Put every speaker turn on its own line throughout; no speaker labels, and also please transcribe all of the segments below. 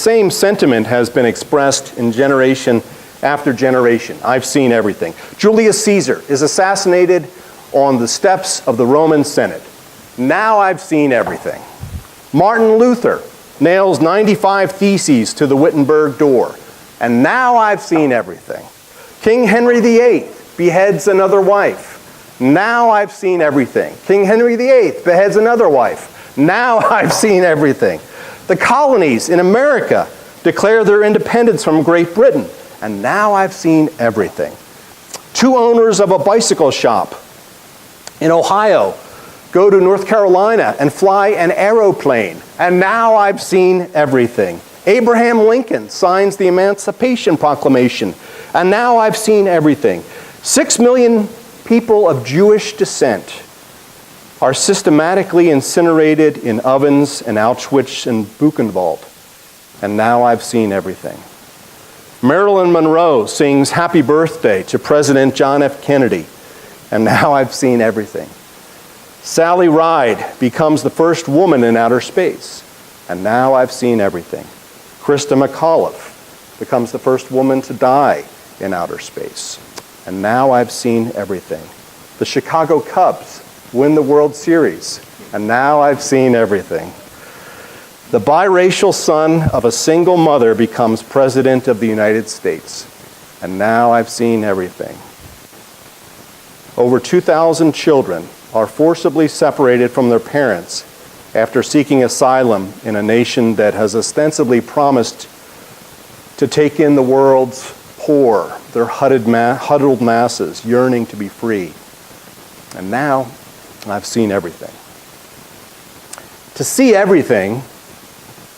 same sentiment has been expressed in generation after generation. I've seen everything. Julius Caesar is assassinated on the steps of the Roman Senate. Now I've seen everything. Martin Luther nails 95 theses to the Wittenberg door. And now I've seen everything. King Henry VIII beheads another wife. Now I've seen everything. King Henry VIII beheads another wife. Now I've seen everything. The colonies in America declare their independence from Great Britain. And now I've seen everything. Two owners of a bicycle shop in Ohio go to North Carolina and fly an aeroplane. And now I've seen everything. Abraham Lincoln signs the Emancipation Proclamation. And now I've seen everything. 6 million people of Jewish descent are systematically incinerated in ovens in Auschwitz and Buchenwald. And now I've seen everything. Marilyn Monroe sings Happy Birthday to President John F. Kennedy. And now I've seen everything. Sally Ride becomes the first woman in outer space. And now I've seen everything. Krista McAuliffe becomes the first woman to die in outer space. And now I've seen everything. The Chicago Cubs win the World Series. And now I've seen everything. The biracial son of a single mother becomes President of the United States. And now I've seen everything. Over 2,000 children are forcibly separated from their parents after seeking asylum in a nation that has ostensibly promised to take in the world's poor, their huddled masses yearning to be free. And now I've seen everything. To see everything,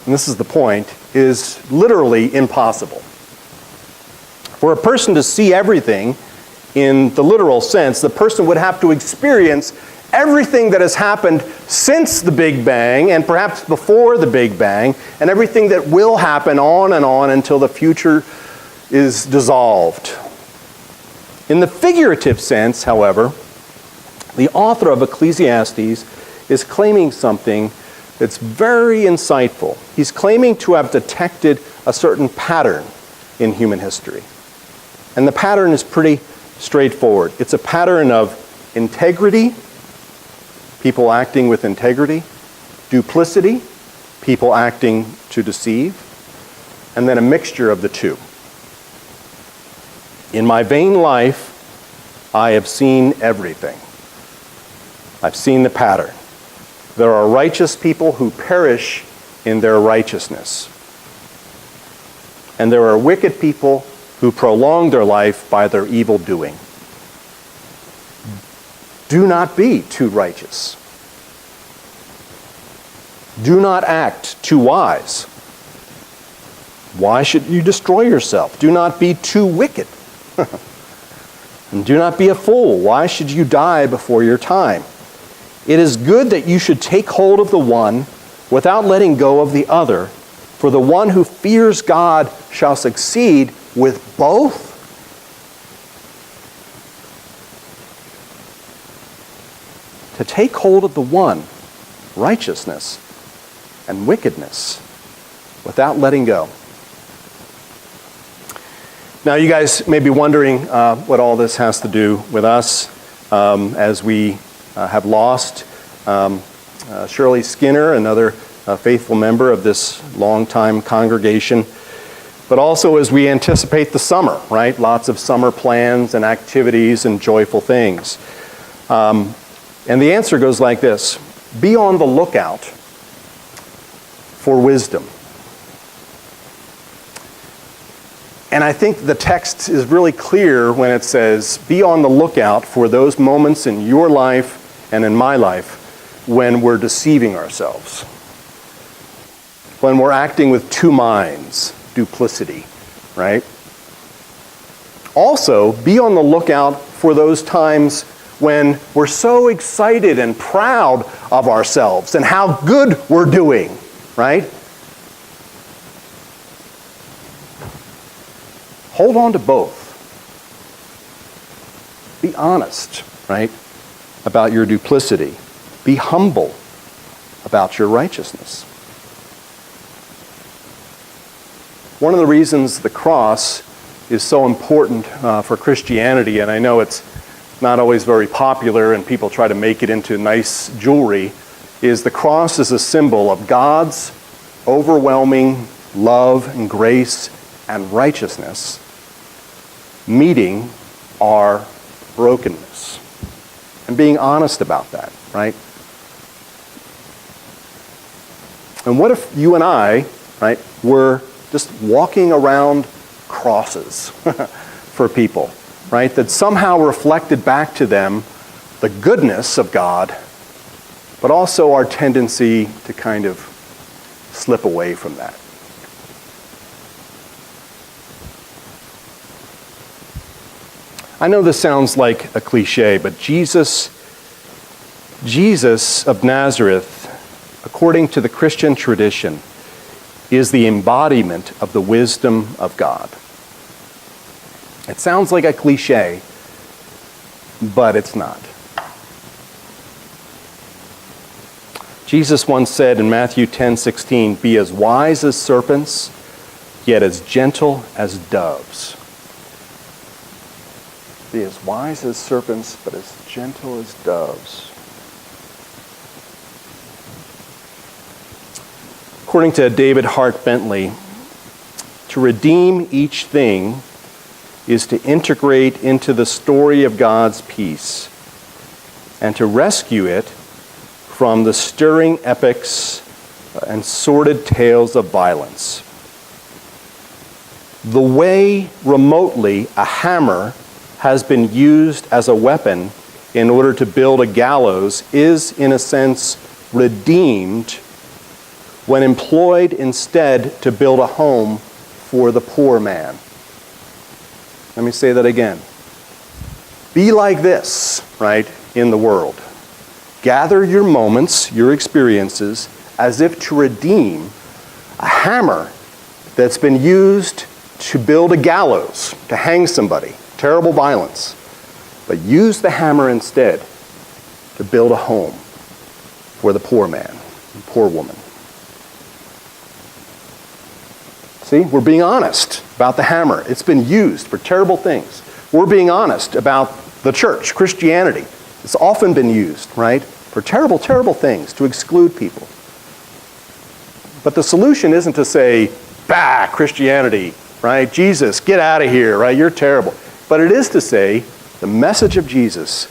and this is the point, is literally impossible. For a person to see everything in the literal sense, the person would have to experience everything that has happened since the Big Bang and perhaps before the Big Bang, and everything that will happen on and on until the future is dissolved. In the figurative sense, however, the author of Ecclesiastes is claiming something that's very insightful. He's claiming to have detected a certain pattern in human history. And the pattern is pretty straightforward. It's a pattern of integrity, people acting with integrity, duplicity, people acting to deceive, and then a mixture of the two. In my vain life, I have seen everything. I've seen the pattern. There are righteous people who perish in their righteousness. And there are wicked people who prolong their life by their evil doing. Do not be too righteous. Do not act too wise. Why should you destroy yourself? Do not be too wicked. And do not be a fool. Why should you die before your time? It is good that you should take hold of the one without letting go of the other, for the one who fears God shall succeed with both. To take hold of the one, righteousness and wickedness, without letting go. Now you guys may be wondering what all this has to do with us as we have lost Shirley Skinner, another faithful member of this longtime congregation, but also as we anticipate the summer, right? Lots of summer plans and activities and joyful things. And the answer goes like this: be on the lookout for wisdom. And I think the text is really clear when it says, be on the lookout for those moments in your life and in my life when we're deceiving ourselves. When we're acting with two minds, duplicity, right? Also, be on the lookout for those times when we're so excited and proud of ourselves and how good we're doing, right? Hold on to both. Be honest, right, about your duplicity. Be humble about your righteousness. One of the reasons the cross is so important for Christianity, and I know it's not always very popular and people try to make it into nice jewelry, is the cross is a symbol of God's overwhelming love and grace and righteousness meeting our brokenness and being honest about that, right? And what if you and I, right, were just walking around crosses for people, right, that somehow reflected back to them the goodness of God, but also our tendency to kind of slip away from that. I know this sounds like a cliche, but Jesus of Nazareth, according to the Christian tradition, is the embodiment of the wisdom of God. It sounds like a cliche, but it's not. Jesus once said in Matthew 10:16, "Be as wise as serpents, yet as gentle as doves." Be as wise as serpents, but as gentle as doves. According to David Hart Bentley, to redeem each thing is to integrate into the story of God's peace and to rescue it from the stirring epics and sordid tales of violence. The way remotely a hammer has been used as a weapon in order to build a gallows is, in a sense, redeemed when employed instead to build a home for the poor man. Let me say that again. Be like this, right, in the world. Gather your moments, your experiences, as if to redeem a hammer that's been used to build a gallows, to hang somebody. Terrible violence. But use the hammer instead to build a home for the poor man, the poor woman. See, we're being honest about the hammer. It's been used for terrible things. We're being honest about the church, Christianity. It's often been used, right, for terrible, terrible things to exclude people. But the solution isn't to say, bah, Christianity, right? Jesus, get out of here, right? You're terrible. But it is to say the message of Jesus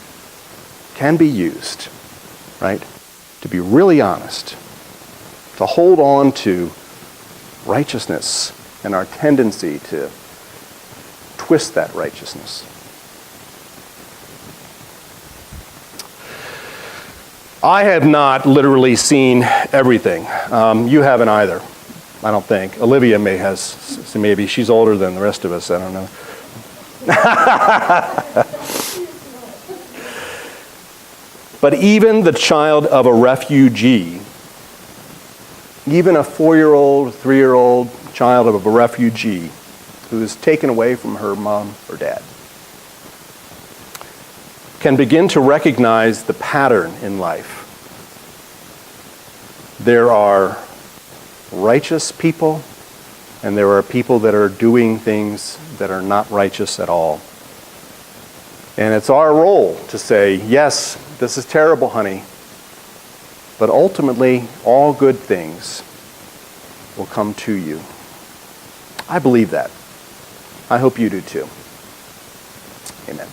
can be used, right, to be really honest, to hold on to righteousness and our tendency to twist that righteousness. I have not literally seen everything. You haven't either, I don't think. Olivia maybe. She's older than the rest of us, I don't know. But even the child of a refugee, even a 4-year-old, 3-year-old child of a refugee who is taken away from her mom or dad, can begin to recognize the pattern in life. There are righteous people, and there are people that are doing things that are not righteous at all. And it's our role to say, yes, this is terrible, honey, but ultimately, all good things will come to you. I believe that. I hope you do too. Amen.